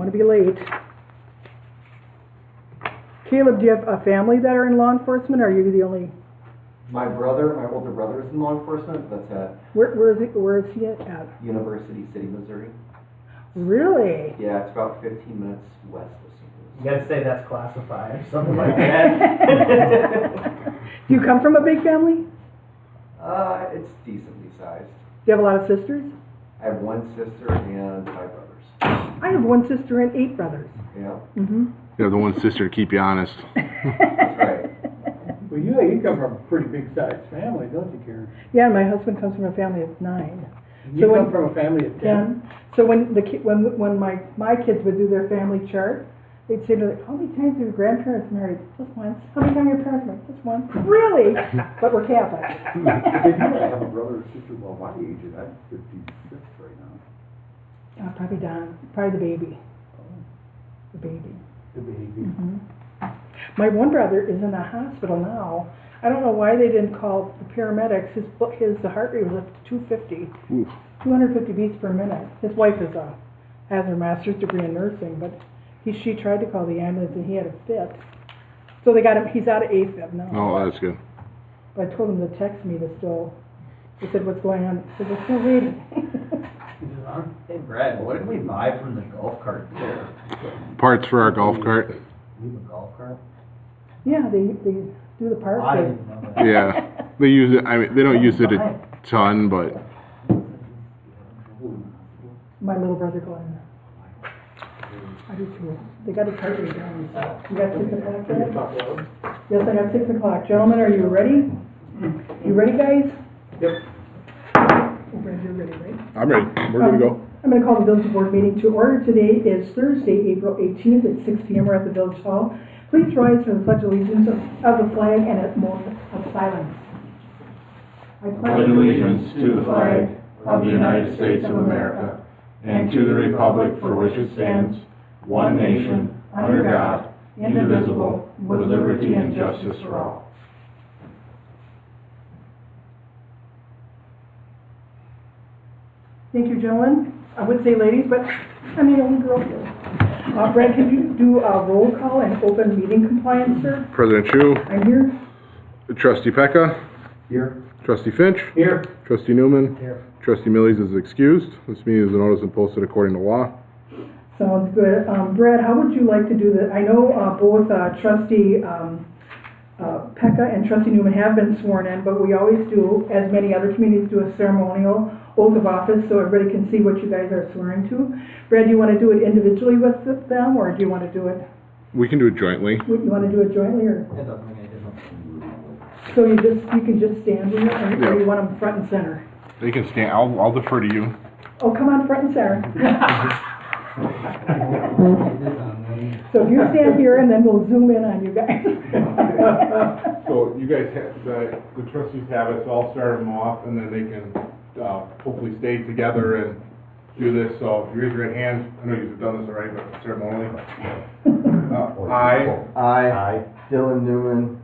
want to be late. Caleb, do you have a family that are in law enforcement, or are you the only? My older brother is in law enforcement. That's at Where is he at? University City, Missouri. Really? Yeah, it's about 15 minutes west of St. Louis. You gotta say that's classified or something like that. Do you come from a big family? It's decently sized. Do you have a lot of sisters? I have one sister and 5 brothers. I have one sister and 8 brothers. Yeah. Mm-hmm. You have the one sister to keep you honest. That's right. Well, you come from a pretty big sized family, don't you, Karen? Yeah, my husband comes from a family of 9. You come from a family of 10? So when my kids would do their family chart, they'd say to me, how many times are your grandparents married? Just once. How many times are your parents married? Just once. Really? But we're Catholic. Did you have a brother or sister? Well, my age is I'm 56 right now. Probably Don. Probably the baby. The baby. The baby. Mm-hmm. My one brother is in the hospital now. I don't know why they didn't call the paramedics. His heart rate was up to 250. Oof. 250 beats per minute. His wife has her master's degree in nursing, but she tried to call the ambulance and he had a fit. So they got him. He's out of AFib now. Oh, that's good. But I told him to text me to still. They said, "What's going on?" I said, "We're still waiting." Hey Brad, what did we buy from the golf cart there? Parts for our golf cart. We have a golf cart? Yeah, they do the park. I didn't know that. Yeah, they use it. I mean, they don't use it a ton, but My little brother Glenn. I do too. They got his heart rate down. So. You got 6 o'clock yet? Yes, I got 6 o'clock. Gentlemen, are you ready? You ready, guys? Yep. Brad, you're ready, right? I'm ready. We're gonna go. I'm going to call the village board meeting to order. Today is Thursday, April 18th at 6 p.m. We're at the village hall. Please rise for the pledge of allegiance of the flag and a moment of silence. I pledge allegiance to the flag of the United States of America and to the republic for which it stands, one nation, under God, indivisible, with liberty and justice for all. Thank you, gentlemen. I would say ladies, but I'm the only girl here. Brad, can you do a roll call and open meeting compliance, sir? President Chu. I'm here. Trustee Pecca. Here. Trustee Finch. Here. Trustee Newman. Here. Trustee Millies is excused. This meeting is noticed and posted according to law. Sounds good. Brad, how would you like to do that? I know both Trustee Pecca and Trustee Newman have been sworn in, but we always do, as many other communities do, a ceremonial oath of office so everybody can see what you guys are swearing to. Brad, do you want to do it individually with them, or do you want to do it? We can do it jointly. You want to do it jointly, or? It doesn't make any difference. So you can just stand in it, or you want them front and center? They can stand. I'll defer to you. Oh, come on, front and center. So if you stand here, and then we'll zoom in on you guys. So you guys have, the trustees have it, so I'll start them off, and then they can hopefully stay together and do this. So if you raise your right hand, I know you've done this already, but ceremonially. I, Dylan Newman,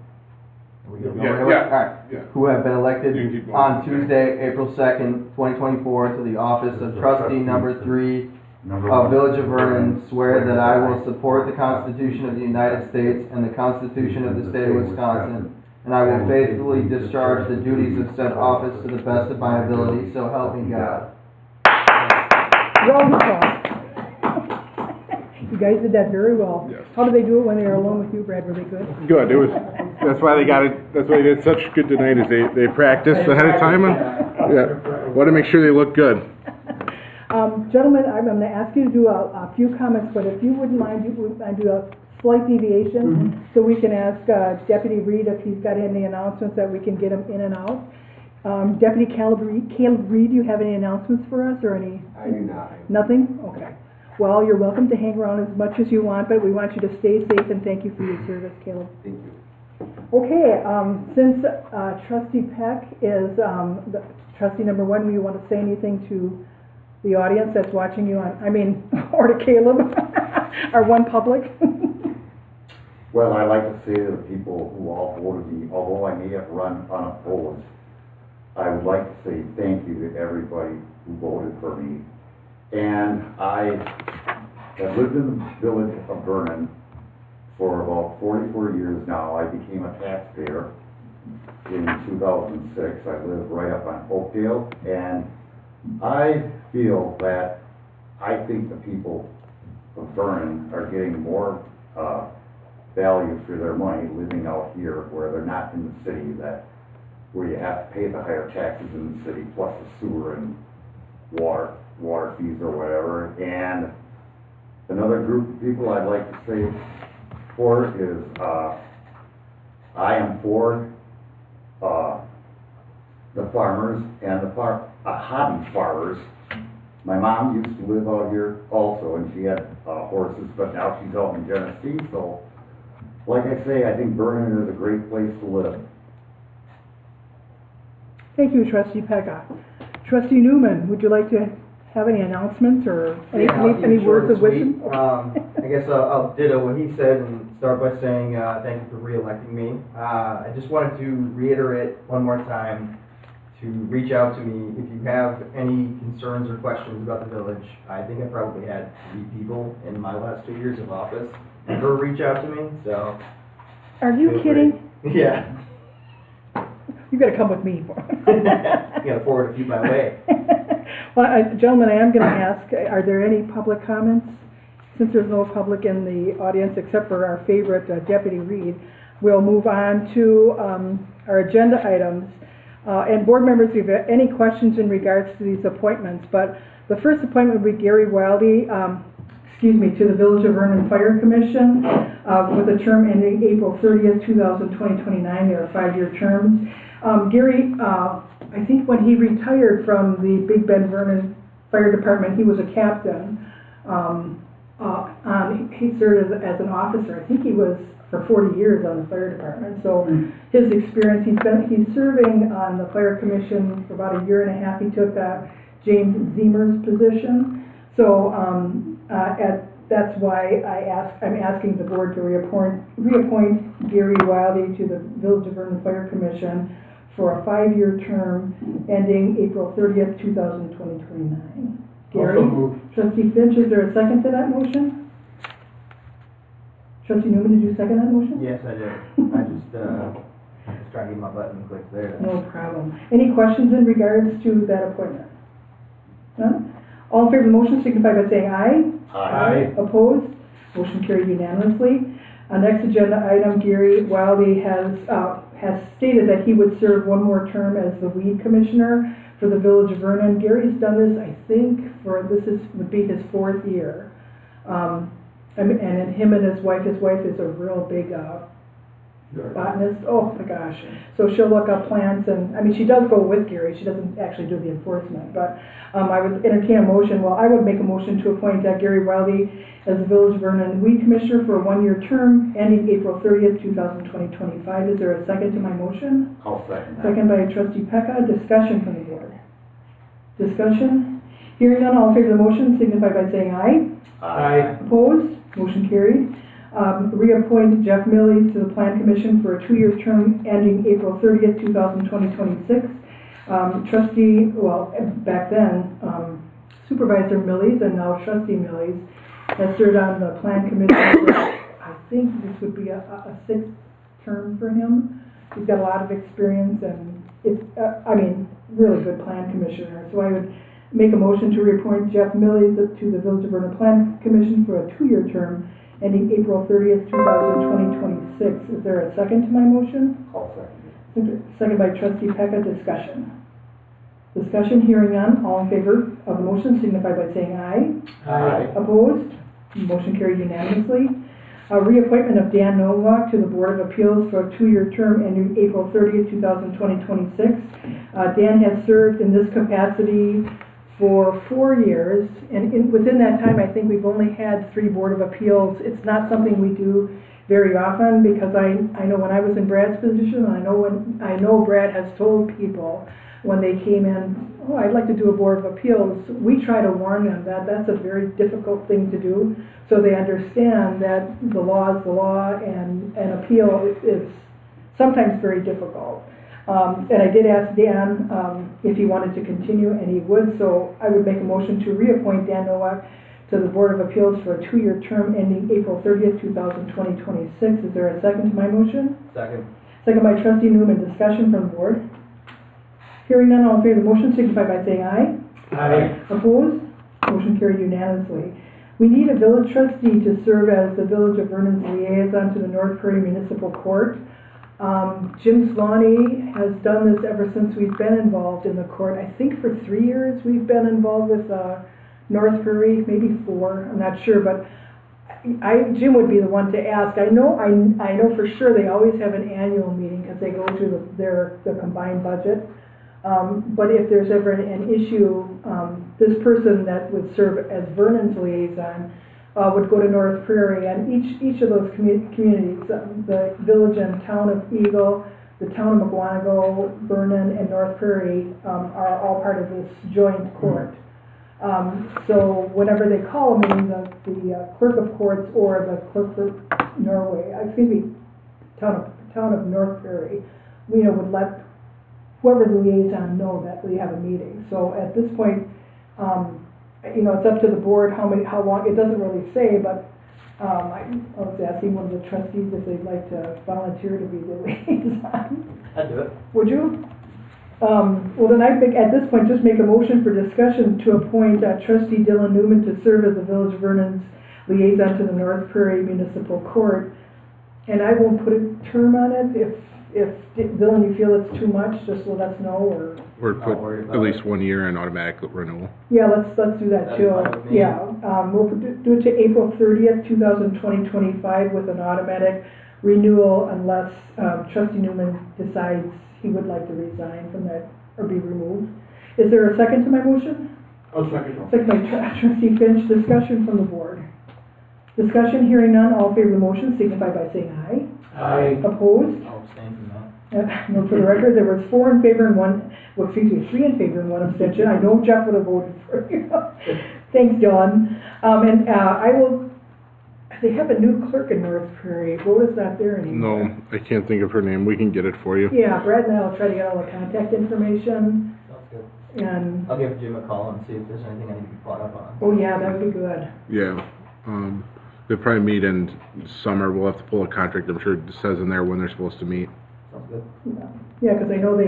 who have been elected on Tuesday, April 2nd, 2024, to the office of trustee number 3 of Village of Vernon, swear that I will support the Constitution of the United States and the Constitution of the State of Wisconsin, and I will faithfully discharge the duties of said office to the best of my ability, so help me God. Roll call. You guys did that very well. Yes. How did they do it when they were alone with you, Brad? Were they good? Good. It was. That's why they got it. That's why they did such good tonight. Is they practiced ahead of time and want to make sure they look good. Gentlemen, I'm going to ask you to do a few comments, but if you wouldn't mind, do a slight deviation so we can ask Deputy Reed if he's got any announcements that we can get him in and out. Deputy Caleb Reed, do you have any announcements for us or any? I do not. Nothing? Okay. Well, you're welcome to hang around as much as you want, but we want you to stay safe and thank you for your service, Caleb. Thank you. Okay, since Trustee Peck is the trustee number 1, do you want to say anything to the audience that's watching you or to Caleb, our one public? Well, I'd like to say to the people who all voted me, although I may have run unopposed, I would like to say thank you to everybody who voted for me. And I I've lived in the village of Vernon for about 44 years now. I became a taxpayer in 2006. I live right up on Oakdale, and I feel that I think the people of Vernon are getting more value for their money living out here where they're not in the city, where you have to pay the higher taxes in the city, plus the sewer and water fees or whatever. And another group of people I'd like to say for is, I am for the farmers and the hobby farmers. My mom used to live out here also, and she had horses, but now she's out in Genesee. So, like I say, I think Vernon is a great place to live. Thank you, Trustee Pecca. Trustee Newman, would you like to have any announcements or any words of wisdom? I guess I'll ditto what he said and start by saying thank you for re-electing me. I just wanted to reiterate one more time to reach out to me if you have any concerns or questions about the village. I think I probably had 3 people in my last 2 years of office ever reach out to me, so. Are you kidding? Yeah. You gotta come with me. You gotta forward a few my way. Well, gentlemen, I am gonna ask, are there any public comments? Since there's no public in the audience except for our favorite Deputy Reed, we'll move on to our agenda items. And board members, if you have any questions in regards to these appointments, but the first appointment would be Gary Wildy, to the Village of Vernon Fire Commission, with a term ending April 30th, 2029. There are 5-year terms. Gary, I think when he retired from the Big Bend Vernon Fire Department, he was a captain. He served as an officer. I think he was for 40 years on the fire department. So his experience, he's serving on the fire commission for about 1.5 years. He took James Zemer's position. So that's why I'm asking the board to reappoint Gary Wildy to the Village of Vernon Fire Commission for a 5-year term ending April 30th, 2029. Gary, Also moved. Trustee Finch, is there a second to that motion? Trustee Newman, did you second that motion? Yes, I did. I just trying to get my button clicked there. No problem. Any questions in regards to that appointment? None? All in favor of the motion signify by saying aye. Aye. Opposed? Motion carried unanimously. Next agenda item, Gary Wildy has stated that he would serve 1 more term as the weed commissioner for the Village of Vernon. Gary's done this, I think, would be his 4th year. And him and his wife is a real big botanist. Oh my gosh. So she'll look up plants, and I mean, she does go with Gary. She doesn't actually do the enforcement, but I would entertain a motion. Well, I would make a motion to appoint Gary Wildy as the Village of Vernon Weed Commissioner for a 1-year term ending April 30th, 2025. Is there a second to my motion? I'll second that. Second by Trustee Pecca. Discussion from the board. Discussion? Hearing none, all in favor of the motion signify by saying aye. Aye. Opposed? Motion carried. Reappoint Jeff Millies to the Plan Commission for a 2-year term ending April 30th, 2026. Back then, Supervisor Millies and now Trustee Millies has served on the Plan Commission for, I think this would be a 6th term for him. He's got a lot of experience, and it's, really good Plan Commissioner. So I would make a motion to reappoint Jeff Millies to the Village of Vernon Plan Commission for a 2-year term ending April 30th, 2026. Is there a second to my motion? I'll second it. Second by Trustee Pecca. Discussion. Discussion, hearing none. All in favor of the motion signify by saying aye. Aye. Opposed? Motion carried unanimously. Reappointment of Dan Nowak to the Board of Appeals for a 2-year term ending April 30th, 2026. Dan has served in this capacity for 4 years, and within that time, I think we've only had 3 Board of Appeals. It's not something we do very often, because I know when I was in Brad's position, and I know Brad has told people when they came in, oh, I'd like to do a Board of Appeals. We try to warn them that that's a very difficult thing to do, so they understand that the law is the law, and an appeal is sometimes very difficult. And I did ask Dan if he wanted to continue, and he would, so I would make a motion to reappoint Dan Nowak to the Board of Appeals for a 2-year term ending April 30th, 2026. Is there a second to my motion? Second. Second by trustee Newman. Discussion from the board. Hearing none, all in favor of the motion signify by saying aye. Aye. Opposed? Motion carried unanimously. We need a village trustee to serve as the Village of Vernon's liaison to the North Prairie Municipal Court. Jim Swanee has done this ever since we've been involved in the court. I think for 3 years we've been involved with North Prairie, maybe 4, I'm not sure, but Jim would be the one to ask. I know for sure they always have an annual meeting because they go through the combined budget. But if there's ever an issue, this person that would serve as Vernon's liaison would go to North Prairie, and each of those communities, the village and town of Eagle, the town of McGuanago, Vernon, and North Prairie are all part of this joint court. So whenever they call a meeting, the clerk of courts or the clerk for Norway, town of North Prairie, would let whoever the liaison know that we have a meeting. So at this point, it's up to the board how long, it doesn't really say, but I was asking one of the trustees if they'd like to volunteer to be the liaison. I'd do it. Would you? Well, then I'd at this point just make a motion for discussion to appoint trustee Dylan Newman to serve as the Village of Vernon's liaison to the North Prairie Municipal Court. And I won't put a term on it. If Dylan, you feel it's too much, just let us know, Or put at least 1 year in automatic renewal. Yeah, let's do that That'd too. be fine with me. Yeah, we'll do it to April 30th, 2025 with an automatic renewal unless trustee Newman decides he would like to resign from that or be removed. Is there a second to my motion? I'll second. Second by trustee Finch. Discussion from the board. Discussion, hearing none, all in favor of the motion signify by saying aye. Aye. Opposed? I'll abstain from that. No, for the record, there was 4 in favor and 3 in favor and 1 abstention. I know Jeff would have voted for you. Thanks, John. They have a new clerk in North Prairie. What is not there anymore? No, I can't think of her name. We can get it for you. Yeah, Brad and I will try to get all the contact information Sounds good. and, I'll give Jim a call and see if there's anything I need to be caught up on. oh yeah, that would be good. Yeah. They'll probably meet in summer. We'll have to pull a contract. I'm sure it says in there when they're supposed to meet. Sounds good. Yeah, because I know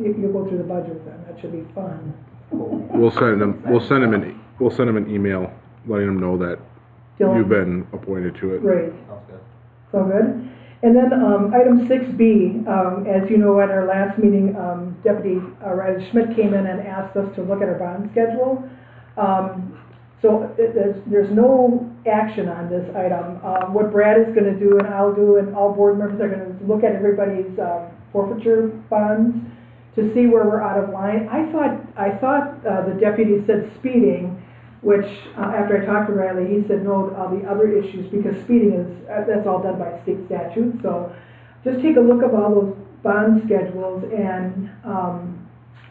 you'll go through the budget with them. That should be fun. We'll send them an email letting them know that Dylan? you've been appointed to it. Great. Sounds good. So good. And then item 6B, as you know, at our last meeting, Deputy Riley Schmidt came in and asked us to look at our bond schedule. So there's no action on this item. What Brad is going to do and I'll do and all board members are going to look at everybody's forfeiture bonds to see where we're out of line. I thought the deputy said speeding, which after I talked to Riley, he said no, all the other issues, because speeding that's all done by state statute. So just take a look at all those bond schedules, and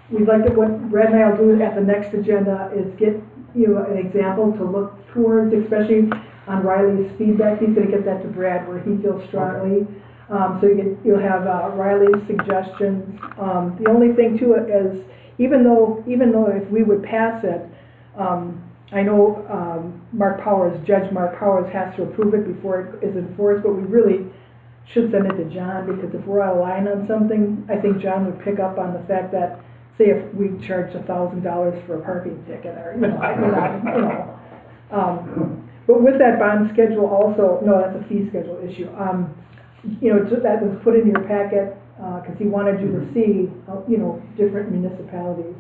we'd like to, what Brad and I will do at the next agenda is get an example to look towards, especially on Riley's feedback. He's going to get that to Brad where he feels strongly. So you'll have Riley's suggestions. The only thing too is even though if we would pass it, I know Judge Mark Powers has to approve it before it is enforced, but we really should send it to John, because if we're out of line on something, I think John would pick up on the fact that, say if we charged $1,000 for a parking ticket, or but with that bond schedule also, no, that's a fee schedule issue. That was put in your packet because he wanted you to see, different municipalities,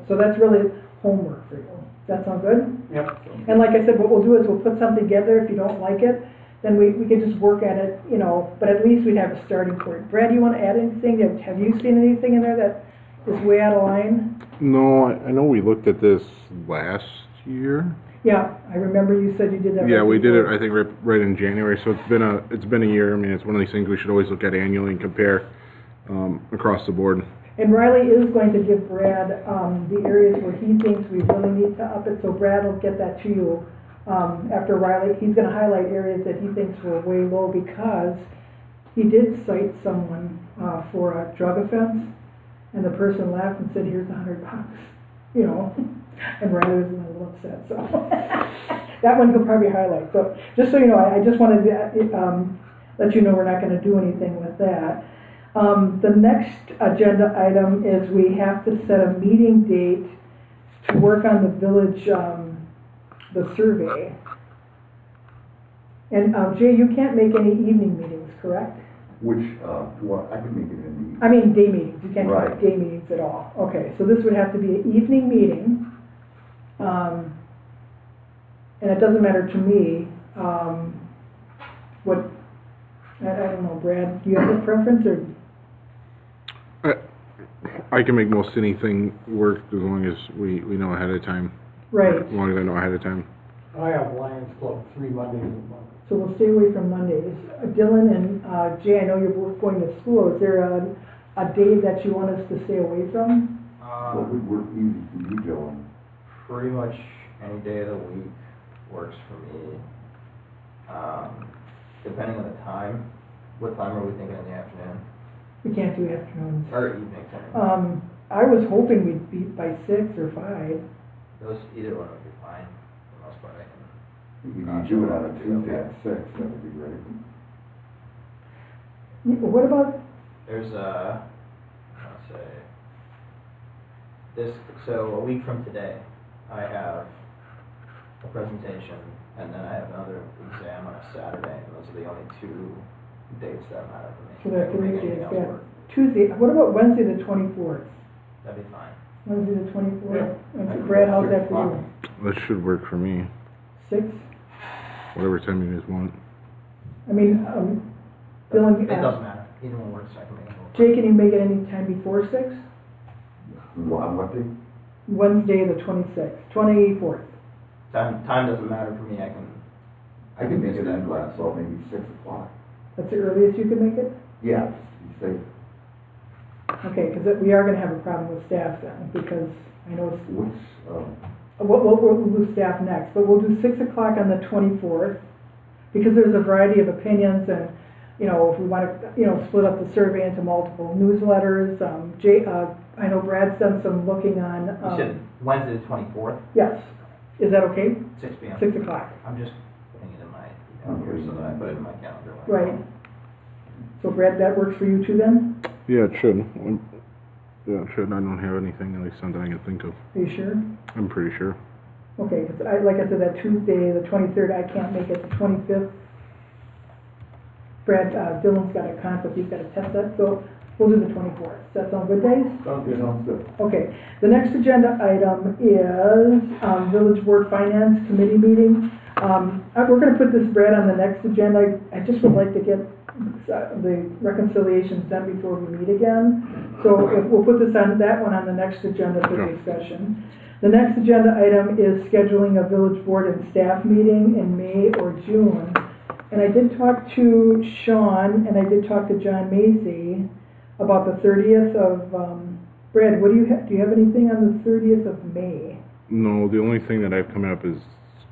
so that's really homework for you. Does that sound good? Yep. And like I said, what we'll do is we'll put something together. If you don't like it, then we can just work at it, but at least we'd have a starting point. Brad, do you want to add anything? Have you seen anything in there that is way out of line? No, I know we looked at this last year. Yeah, I remember you said you did that. Yeah, right we did it, before. I think, right in January, so it's been a year. I mean, it's one of these things we should always look at annually and compare across the board. And Riley is going to give Brad the areas where he thinks we really need to up it, so Brad will get that to you after Riley. He's going to highlight areas that he thinks were way low, because he did cite someone for a drug offense, and the person laughed and said, "Here's $100." And Riley was a little upset, so. That one he'll probably highlight, so, just so you know, I just wanted to, let you know we're not gonna do anything with that. The next agenda item is we have to set a meeting date to work on the village, the survey. And, Jay, you can't make any evening meetings, correct? Which, I could make it in I mean, day meetings, you can't Right. make day meetings at all. Okay, so this would have to be an evening meeting. And it doesn't matter to me, what, I don't know, Brad, do you have a preference, or? I can make most anything work as long as we know ahead of time. Right, As long as I know ahead of time. I have Lions Club 3 Mondays a month. so we'll stay away from Mondays. Dylan and, Jay, I know you're both going to school, is there a day that you want us to stay away from? What would work easy for you, Dylan? Pretty much any day of the week works for me. Depending on the time, what time are we thinking in the afternoon? We can't do afternoons. Or evening, sorry. I was hoping we'd be by 6 or 5. Those, either one would be fine, for the most part, I can. If you could do it on a Tuesday at 6, that would be great. What about, There's so a week from today, I have a presentation, and then I have another exam on a Saturday, and those are the only 2 dates that matter for me. so that I can make Thursday anything is else good. work. Tuesday, what about Wednesday the 24th? That'd be fine. Wednesday the 24th? Yeah. And Brad, how's that for you? That should work for me. 6? Whatever time you guys want. I mean, Dylan, It doesn't matter, either one works, I can make it work. Jay, can you make it any time before 6? On what day? Wednesday the 24th. Time doesn't matter for me, I I can make miss it that in class. like, well, maybe 6 o'clock. That's the earliest you can make it? Yeah, just to be safe. Okay, because we are gonna have a problem with staff then, because I know, Which, we'll do staff next, but we'll do 6 o'clock on the 24th, because there's a variety of opinions, and, you know, if we wanna, you know, split up the survey into multiple newsletters, Jay, I know Brad's done some looking on, You said Wednesday the 24th, yes, is that okay? 6 p.m. 6 o'clock, I'm just putting it in my calendar so that I put it in my calendar. right. So Brad, that works for you too then? Yeah, it should. Yeah, it should. I don't have anything, at least something I can think of. Are you sure? I'm pretty sure. Okay, because like I said, that Tuesday, the 23rd, I can't make it, the 25th. Brad, Dylan's got a conflict, he's got to test that, so we'll do the 24th. Does that sound good, guys? Sounds good. sounds good. Okay, the next agenda item is, Village Board Finance Committee meeting. We're gonna put this, Brad, on the next agenda. I just would like to get the reconciliations done before we meet again. So if we'll put this on, that one on the next agenda for Sure. discussion. The next agenda item is scheduling a village board and staff meeting in May or June. And I did talk to Sean, and I did talk to John Macy about the 30th of, Brad, what do you have anything on the 30th of May? No, the only thing that I have coming up is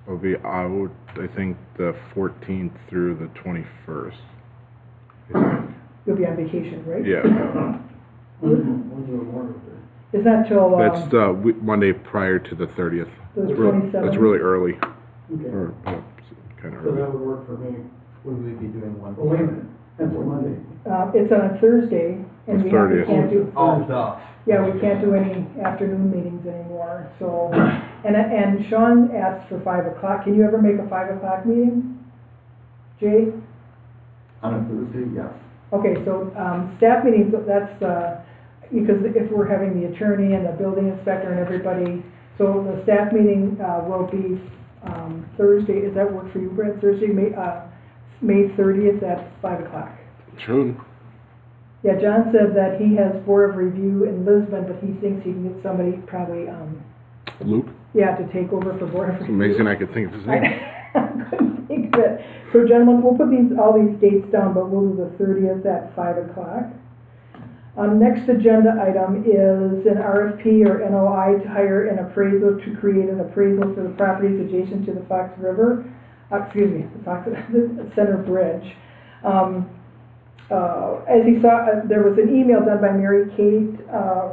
I'll be out, I think, the 14th through the 21st. You'll be on vacation, right? Yeah. When's the Memorial Day? It's not till, That's the Monday prior to the 30th. the It's really, 27th. that's really early, Okay, or kind of so early. that would work for me. Would we be doing one? Oh, wait a minute, that's a Monday. It's on a Thursday, and The we 30th. can't do, Oh, duh. yeah, we can't do any afternoon meetings anymore, so. And Sean asked for 5 o'clock. Can you ever make a 5 o'clock meeting? Jay? On a Thursday, yes. Okay, so, staff meetings, that's, because if we're having the attorney and the building inspector and everybody, so the staff meeting, will be, Thursday, does that work for you, Brad? Thursday, May 30th at 5 o'clock. Should. Yeah, John said that he has Board of Review in Lisbon, but he thinks he can get somebody probably, Luke? yeah, to take over for Board of It's Review. amazing I could think of his name. I couldn't think of it. So gentlemen, we'll put all these dates down, but we'll do the 30th at 5 o'clock. Next agenda item is an RFP or NOI to hire an appraisal to create an appraisal for the properties adjacent to the Fox River, the Fox Center Bridge. as you saw, there was an email done by Mary Kate,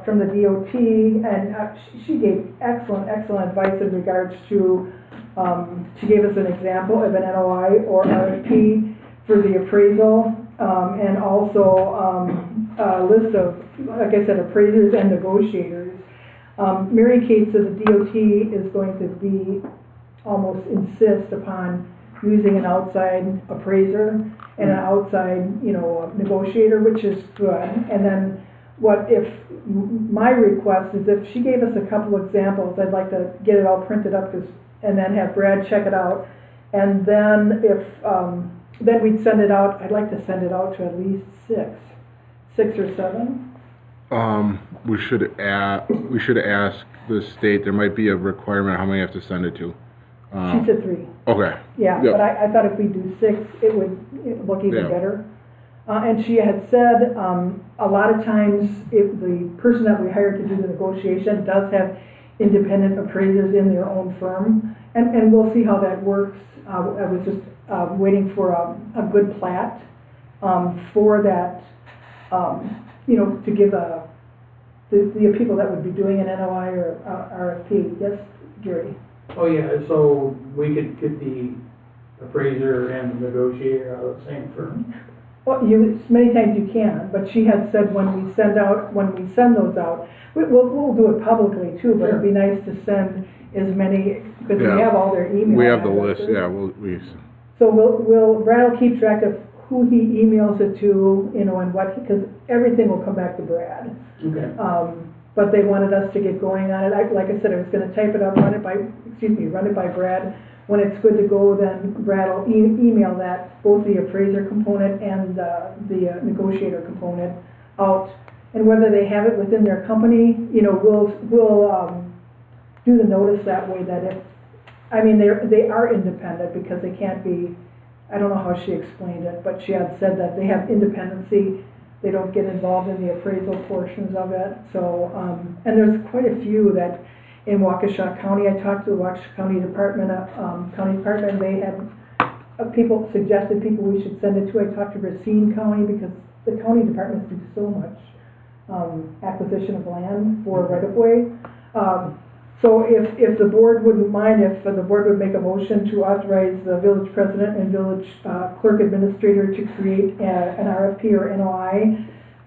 from the DOT, and, she gave excellent advice in regards to, she gave us an example of an NOI or RFP for the appraisal, and also, a list of, like I said, appraisers and negotiators. Mary Kate said the DOT is going to be, almost insist upon using an outside appraiser and an outside, negotiator, which is good. And then my request is if she gave us a couple examples, I'd like to get it all printed up and then have Brad check it out. And then then we'd send it out, I'd like to send it out to at least six or seven. We should ask the state, there might be a requirement how many you have to send it to. She said 3. Okay. Yeah, Yep. but I thought if we do 6, it would look even Yeah. better. And she had said, a lot of times, if the person that we hired to do the negotiation does have independent appraisers in their own firm, and we'll see how that works. I was just waiting for a good plat for that, to give the people that would be doing an NOI or RFP. Yes, Gary? Oh, yeah, so we could get the appraiser and the negotiator out of the same firm. Well, many times you can, but she had said when we send those out, we'll do it publicly too, but it'd be nice to send as many, because we Yeah. have all their email We have the addresses. list, yeah, So Brad will keep track of who he emails it to, and what, because everything will come back to Brad. Okay. But they wanted us to get going on it. Like I said, I was gonna type it up, run it by Brad. When it's good to go, then Brad will email that, both the appraiser component and the negotiator component out. And whether they have it within their company, we'll do the notice that way, that they are independent because they can't be, I don't know how she explained it, but she had said that they have independency. They don't get involved in the appraisal portions of it. So, and there's quite a few that in Waukesha County, I talked to the Waukesha County Department, they had suggested people we should send it to. I talked to Racine County because the county departments do so much acquisition of land for right-of-way. So if the board wouldn't mind, if the board would make a motion to authorize the village president and village clerk administrator to create an RFP or NOI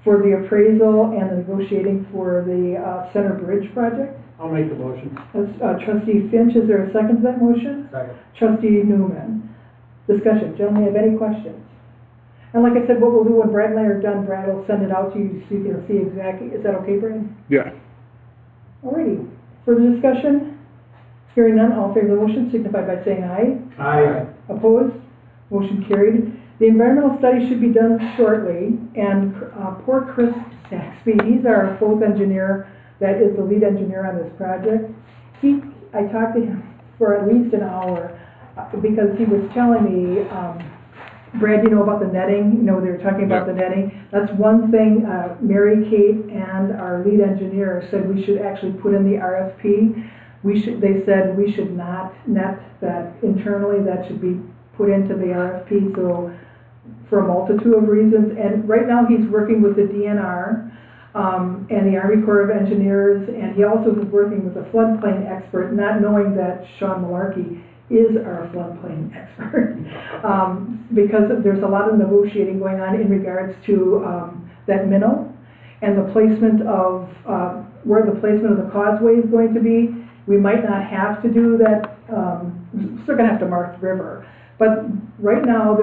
for the appraisal and the negotiating for the Center Bridge project. I'll make the motion. That's Trustee Finch, is there a second to that motion? Second. Trustee Newman. Discussion, gentlemen, have any questions? And like I said, what we'll do when Brad and I are done, Brad will send it out to you so you can see exactly, is that okay, Brad? Yeah. Alrighty, further discussion? Hearing none, all in favor of the motion signify by saying aye. Aye. Opposed? Motion carried. The environmental study should be done shortly, and poor Chris Saxby, he's our fourth engineer, that is the lead engineer on this project. I talked to him for at least an hour, because he was telling me, Brad, about the netting, they were talking about the netting. That's one thing, Mary Kate and our lead engineer said we should actually put in the RFP. They said we should not net that internally, that should be put into the RFP, so for a multitude of reasons. And right now he's working with the DNR, and the Army Corps of Engineers, and he also is working with a floodplain expert, not knowing that Sean Malarkey is our floodplain expert, because there's a lot of negotiating going on in regards to that minnow and the placement of where the placement of the causeway is going to be. We might not have to do that. We're still gonna have to mark the river, but right now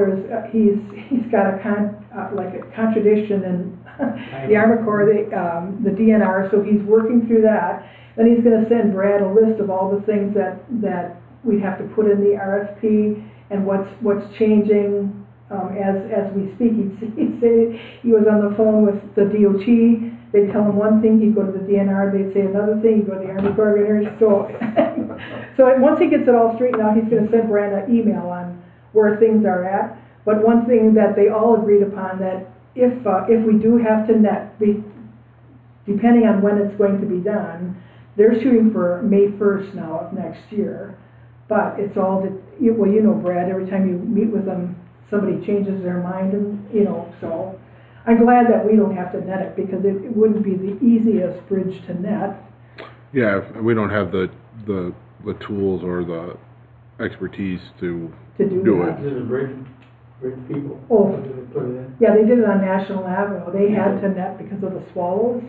he's got a contradiction in the Army Corps, the DNR, so he's working through that. Then he's going to send Brad a list of all the things that we'd have to put in the RFP and what's changing as we speak. He'd say he was on the phone with the DOT. They'd tell him one thing, he'd go to the DNR, they'd say another thing, he'd go to the Army Corps of Engineers. So once he gets it all straightened out, he's going to send Brad an email on where things are at. But one thing that they all agreed upon, that if we do have to net, depending on when it's going to be done, they're shooting for May 1st now of next year. But it's all, Brad, every time you meet with them, somebody changes their mind, and, so. I'm glad that we don't have to net it, because it wouldn't be the easiest bridge to net. Yeah, we don't have the tools or the expertise to To do do that. it. This is a bridge people. Oh. Did they put it in? Yeah, they did it on National Avenue. They had to net because of the swallows.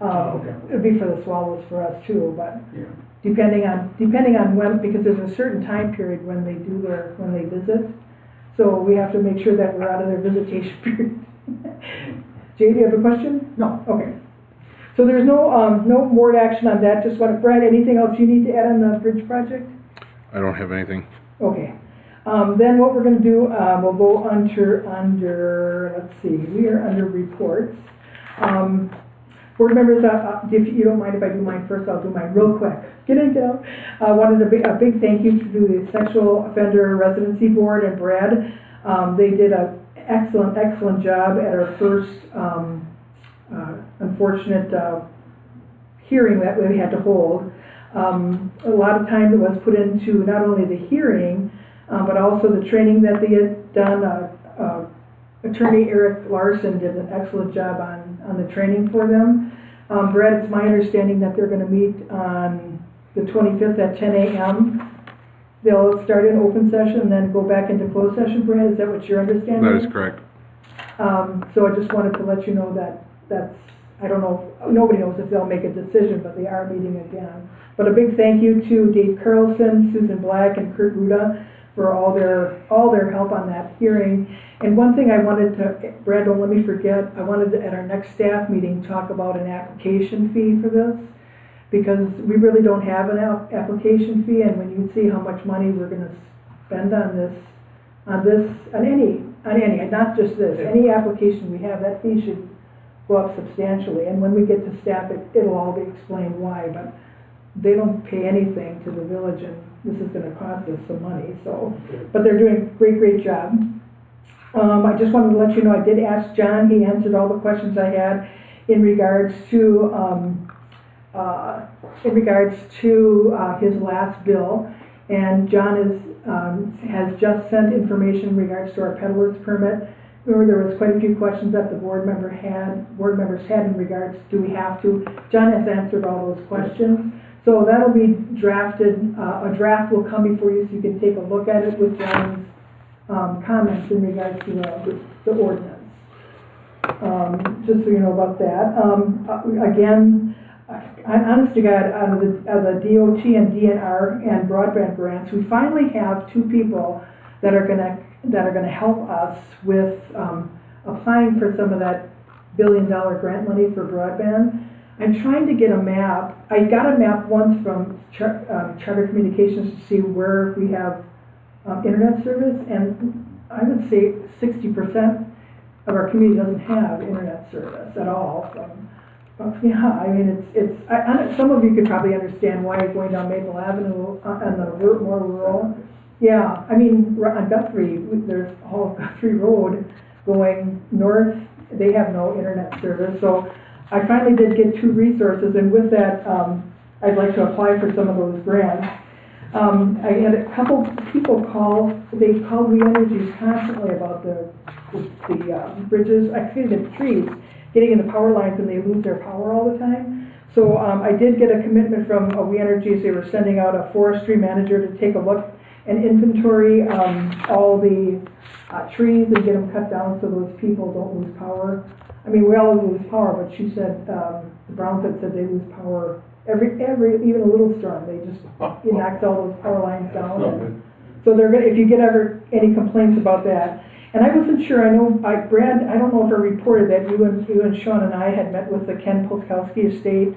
Okay. It'd be for the swallows for us too, but Yeah. depending on when, because there's a certain time period when they visit. So we have to make sure that we're out of their visitation period. Jay, do you have a question? No. Okay. So there's no board action on that, just Brad, anything else you need to add on the bridge project? I don't have anything. Okay. Then what we're gonna do, we'll go under, let's see, we are under reports. Board members, if you don't mind if I do mine first, I'll do mine real quick. Get it down. Wanted a big thank you to the Sexual Offender Residency Board and Brad. They did a excellent job at our first, unfortunate, hearing that we had to hold. A lot of time was put into not only the hearing, but also the training that they had done. Attorney Eric Larson did an excellent job on the training for them. Brett, it's my understanding that they're going to meet on the 25th at 10 a.m. They'll start in open session and then go back into closed session, Brett. Is that what your understanding is? That is correct. So I just wanted to let you know that's, I don't know, nobody knows if they'll make a decision, but they are meeting again. But a big thank you to Dave Carlson, Susan Black, and Kurt Ruda for all their help on that hearing. And one thing I wanted to, Brad, don't let me forget, I wanted to, at our next staff meeting, talk about an application fee for this, because we really don't have an application fee, and when you see how much money we're gonna spend on any, and not just this, any application we have, that fee should go up substantially. And when we get to staff, it'll all be explained why, but they don't pay anything to the village, and this is gonna cost us some money, so. But they're doing a great job. I just wanted to let you know, I did ask John, he answered all the questions I had in regards to his last bill. And John has just sent information in regards to our peddler's permit. Remember, there was quite a few questions that the board members had in regards, do we have to? John has answered all those questions. So that'll be drafted, a draft will come before you so you can take a look at it with John's comments in regards to the ordinance. Just so you know about that. Again, honest to God, out of the DOT and DNR and broadband grants, we finally have two people that are gonna help us with applying for some of that $1 billion grant money for broadband. I'm trying to get a map. I got a map once from Charter Communications to see where we have internet service, and I would say 60% of our community doesn't have internet service at all. Yeah, I mean, some of you could probably understand why going down Maple Avenue on the more rural. Yeah, I mean, on Guthrie, there's all of Guthrie Road going north, they have no internet service. So I finally did get two resources, and with that, I'd like to apply for some of those grants. I had a couple people they call Re-Energies constantly about the bridges, the trees, getting in the power lines, and they lose their power all the time. So I did get a commitment from Re-Energies. They were sending out a forestry manager to take a look and inventory all the trees and get them cut down so those people don't lose power. I mean, we all lose power, but she said, the Brownfield said they lose power every even a little storm. They just, it knocks all those power lines down. And so they're gonna, if you get ever any complaints about that. And I wasn't sure, Brad, I don't know if I reported that you and Sean and I had met with the Ken Polskowski estate.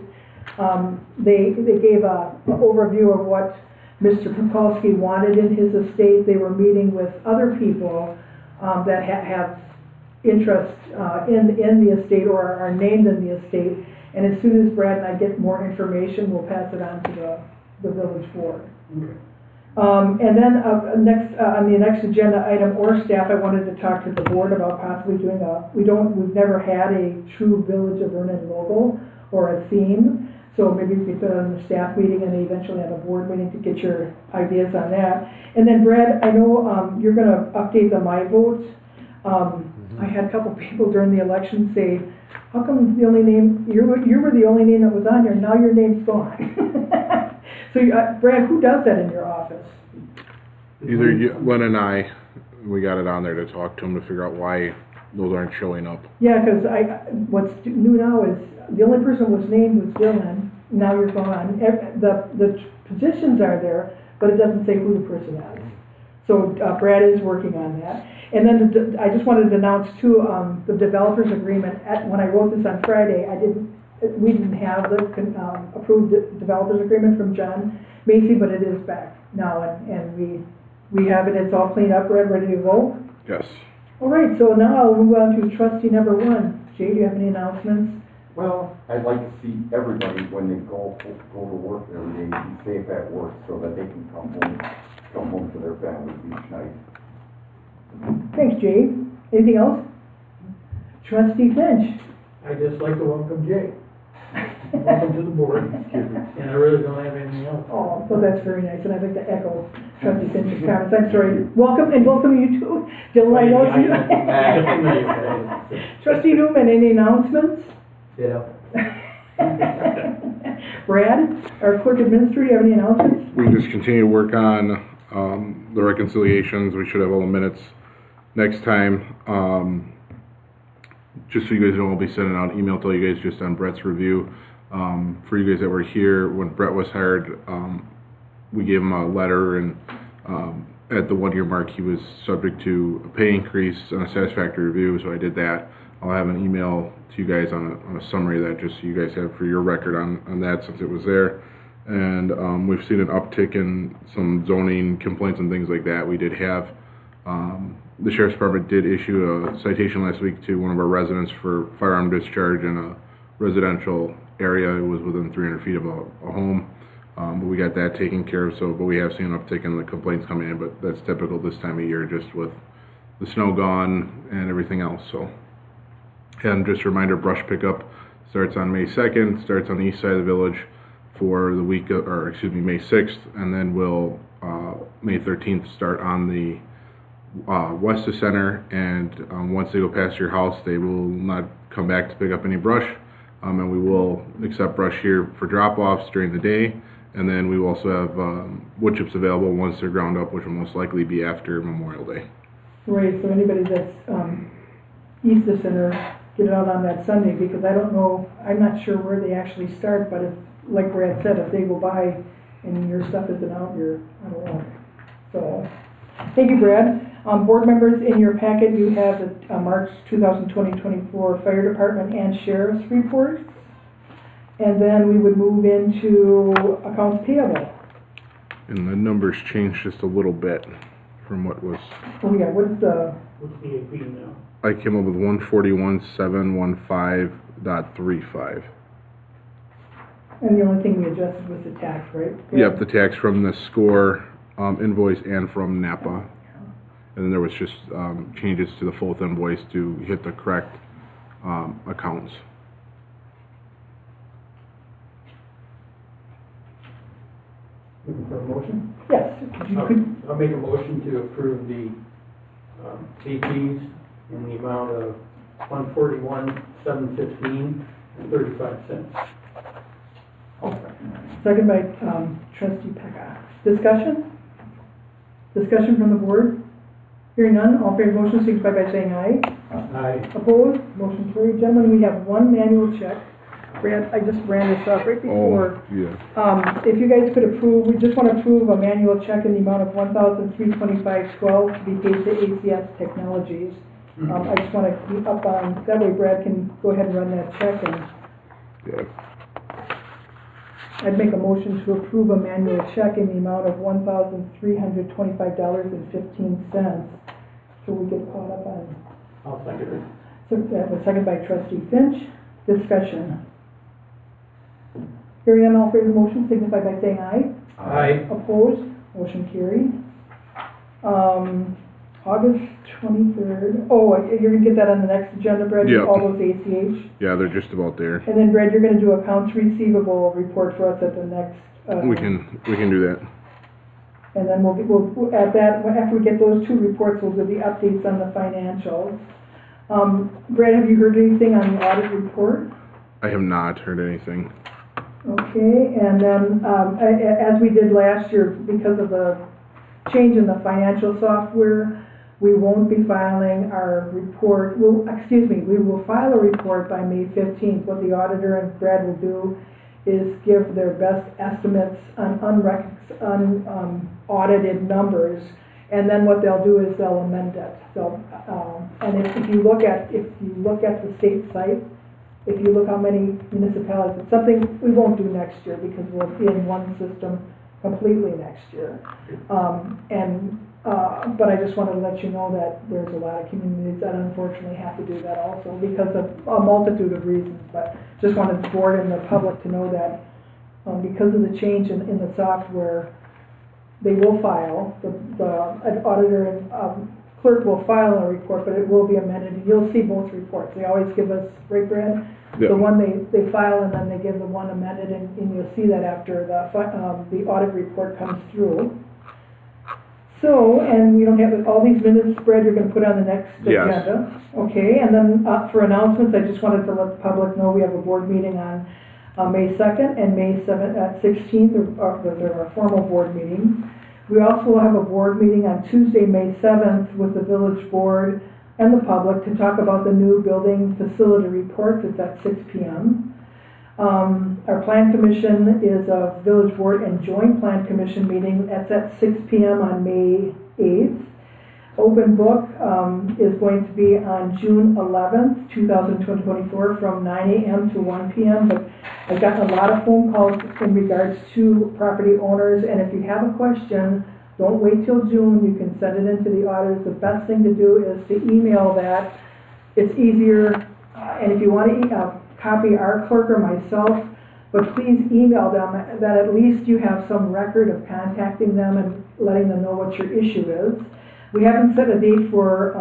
They gave an overview of what Mr. Polskowski wanted in his estate. They were meeting with other people that have interest in the estate or are named in the estate. And as soon as Brad and I get more information, we'll pass it on to the village board. Okay. And then on the next agenda item or staff, I wanted to talk to the board about possibly doing we've never had a true Village of Vernon logo or a theme. So maybe we could put it on the staff meeting and eventually have a board meeting to get your ideas on that. And then Brad, I know you're gonna update the My Vote I had a couple people during the election say, how come the only name, you were the only name that was on here, now your name's gone? So, Brad, who does that in your office? Either you, Len and I, we got it on there to talk to them to figure out why those aren't showing up. Yeah, because what's new now is, the only person who was named was Dylan, now you're gone. The positions are there, but it doesn't say who the person is. So Brad is working on that. And then I just wanted to announce too, the developers agreement, when I wrote this on Friday, we didn't have the approved developers agreement from John Macy, but it is back now, and we have it, it's all cleaned up, Brad, ready to go? Yes. All right, so now I'll move on to trustee number 1. Jay, do you have any announcements? Well, I'd like to see everybody, when they go to work every day, be safe at work so that they can come home to their families each night. Thanks, Jay. Anything else? Trustee Finch. I'd just like to welcome Jay. Welcome to the board, and I really don't have anything else. Oh, well, that's very nice, and I'd like to echo Trustee Finch's comments. I'm sorry. Welcome you too. Dylan, I know you. Trustee Newman, any announcements? Ditto. Brad, our clerk administrator, you have any announcements? We just continue to work on the reconciliations. We should have all the minutes next time. Just so you guys know, I'll be sending out an email to you guys just on Brett's review. For you guys that were here when Brett was hired, we gave him a letter, and at the 1-year mark he was subject to a pay increase on a satisfactory review, so I did that. I'll have an email to you guys on a summary of that, just so you guys have for your record on that, since it was there. And we've seen an uptick in some zoning complaints and things like that. We did have the Sheriff's Department did issue a citation last week to one of our residents for firearm discharge in a residential area. It was within 300 feet of a home, but we got that taken care of. But we have seen an uptick in the complaints coming in, but that's typical this time of year, just with the snow gone and everything else. So, and just a reminder, brush pickup starts on May 2nd, starts on the east side of the village for the week, May 6th, and then will May 13th start on the west of center, and once they go past your house, they will not come back to pick up any brush, and we will accept brush here for drop-offs during the day, and then we will also have wood chips available once they're ground up, which will most likely be after Memorial Day. Right, so anybody that's east of center, get it out on that Sunday, because I don't know, I'm not sure where they actually start, but if, like Brad said, if they go by and your stuff isn't out, you're out of luck. So, thank you, Brad. Board members, in your packet you have the March 2024 Fire Department and Sheriff's reports. And then we would move into accounts payable. And the numbers changed just a little bit from what was. Oh yeah, what's the AP now? I came up with 141,715.35. And the only thing we adjusted was the tax, right? Yep, the tax from the SCORE invoice and from Napa. And then there was just changes to the full invoice to hit the correct accounts. Looking for a motion? Yes. I'll make a motion to approve the APs in the amount of $141,715.35. Second by Trustee Pecca. Discussion? Discussion from the board? Hearing none, all in favor of the motion signify by saying aye. Aye. Opposed? Motion carried. Gentlemen, we have one manual check. Brad, I just ran this off right before. Oh, yeah. If you guys could approve, we just want to approve a manual check in the amount of $1,325.12 to be paid to ACS Technologies. I just want to keep up on, that way Brad can go ahead and run that check, and Yeah. I'd make a motion to approve a manual check in the amount of $1,325.15. So we get caught up on. I'll second it. So that was seconded by Trustee Finch. Discussion. Hearing none, all in favor of the motion signify by saying aye. Aye. Opposed? Motion carried. August 23rd. Oh, you're gonna get that on the next agenda, Brad? Yeah. All those ACH? Yeah, they're just about there. And then, Brad, you're gonna do accounts receivable report for us at the next. We can do that. And then we'll, at that, after we get those two reports, we'll do the updates on the financials. Brad, have you heard anything on the audit report? I have not heard anything. Okay, and then, as we did last year, because of the change in the financial software, we won't be filing our report, we will file a report by May 15th. What the auditor and Brad will do is give their best estimates on unaudited numbers, and then what they'll do is they'll amend it. So, and if you look at the state site, if you look how many municipalities, it's something we won't do next year because we'll be in one system completely next year. But I just wanted to let you know that there's a lot of communities that unfortunately have to do that also because of a multitude of reasons. But just wanted the board and the public to know that because of the change in the software, they will file, the auditor and clerk will file a report, but it will be amended. You'll see both reports. They always give us, right, Brad? Yeah. The one they file and then they give the one amended, and you'll see that after the audit report comes through. So, and we don't have all these minutes, Brad, you're going to put on the next agenda. Okay, and then for announcements, I just wanted to let the public know we have a board meeting on May 2nd and May 16th, those are our formal board meetings. We also will have a board meeting on Tuesday, May 7th with the village board and the public to talk about the new building facility reports. It's at 6 p.m. Our plan commission is a village board and joint plan commission meeting. That's at 6 p.m. on May 8th. Open book is going to be on June 11th, 2024 from 9 a.m. to 1 p.m. But I've gotten a lot of phone calls in regards to property owners, and if you have a question, don't wait till June. You can send it into the auditors. The best thing to do is to email that. It's easier, and if you want to copy our clerk or myself, but please email them that at least you have some record of contacting them and letting them know what your issue is. We haven't set a date for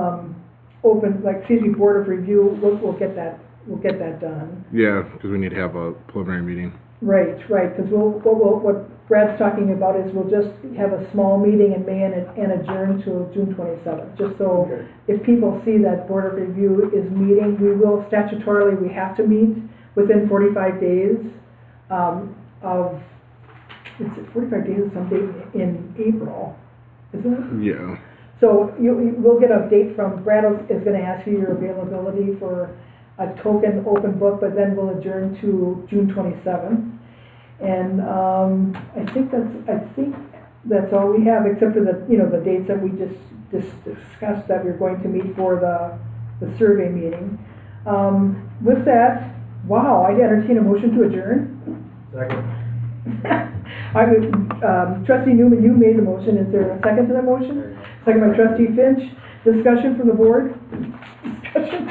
board of review. We'll get that done. Yeah, because we need to have a preliminary meeting. Right, because what Brad's talking about is we'll just have a small meeting in May and adjourn to June 27th, just so if people see that board of review is meeting, we will statutorily, we have to meet within 45 days it's 45 days someday in April, isn't it? Yeah. So we'll get a date from, Brad is going to ask you your availability for a token open book, but then we'll adjourn to June 27th. And I think that's all we have, except for the dates that we just discussed that we're going to meet for the survey meeting. With that, wow, I'd entertain a motion to adjourn. Second. Trustee Newman, you made the motion. Is there a second to that motion? Second by Trustee Finch. Discussion from the board? Discussion?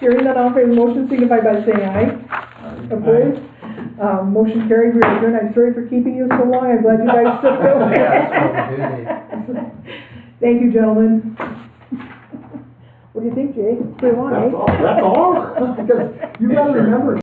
Hearing none, all in favor of the motion, signify by saying aye. Opposed? Motion carried. We are adjourned. I'm sorry for keeping you so long. I'm glad you guys stuck with me. Thank you, gentlemen. What do you think, Jay? It's pretty long, eh? That's all. Because you gotta remember.